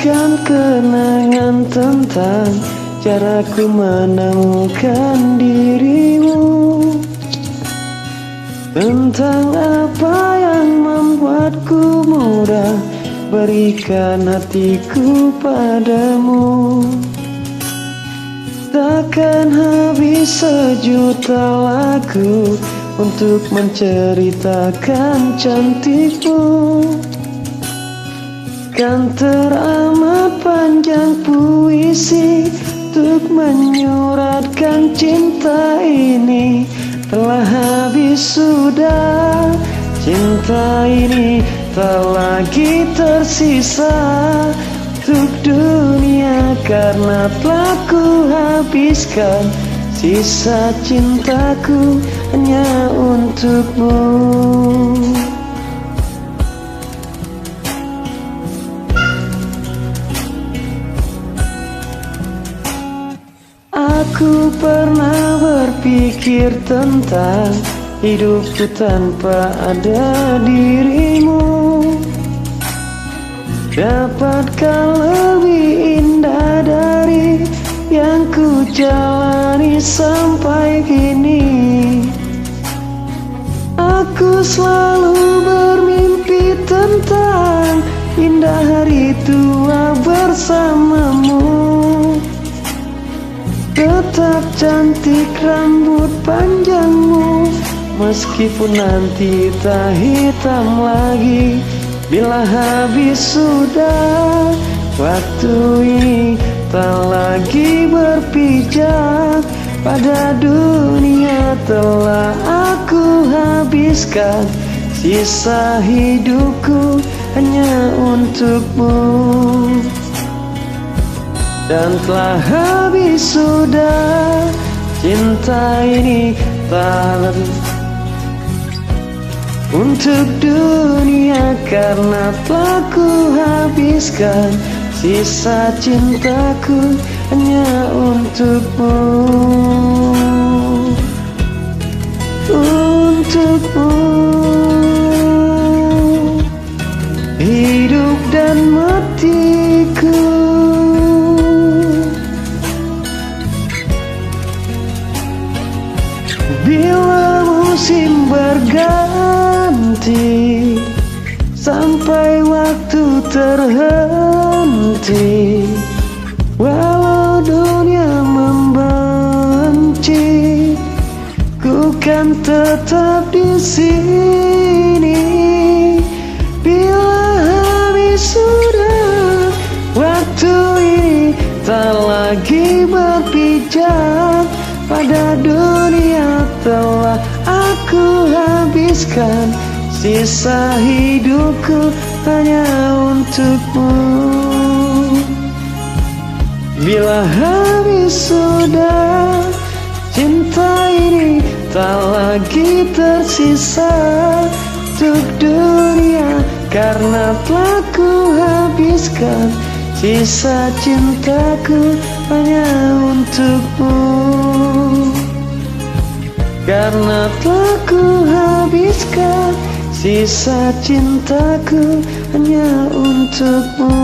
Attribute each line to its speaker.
Speaker 1: Tuliskan kenangan tentang caraku menemukan dirimu, tentang apa yang membuatku mudah berikan hatiku padamu. Takkan habis sejuta lagu untuk menceritakan cantikmu. Kan teramat panjang puisi untuk menyuratkan cinta ini. Telah habis sudah, cinta ini tak lagi tersisa untuk dunia, karena telah ku habiskan sisa cintaku hanya untukmu. Aku pernah berpikir tentang hidupku tanpa ada dirimu. Dapatkah lebih indah dari yang ku jalani sampai kini? Aku selalu bermimpi tentang indah hari tua bersamamu. Tetap cantik rambut panjangmu, meskipun nanti tak hitam lagi. Bila habis sudah, waktu ini tak lagi berpijak. Pada dunia telah aku habiskan sisa hidupku hanya untukmu. Dan telah habis sudah, cinta ini tak untuk dunia, karena telah ku habiskan sisa cintaku hanya untukmu. Untukmu, hidup dan matiku. Bila musim berganti, sampai waktu terhenti, walau dunia membenci, ku kan tetap di sini. Bila habis sudah, waktu ini tak lagi berpijak. Pada dunia telah aku habiskan sisa hidupku hanya untukmu. Bila habis sudah, cinta ini tak lagi tersisa untuk dunia, karena telah ku habiskan sisa cintaku hanya untukmu. Karena telah ku habiskan sisa cintaku hanya untukmu.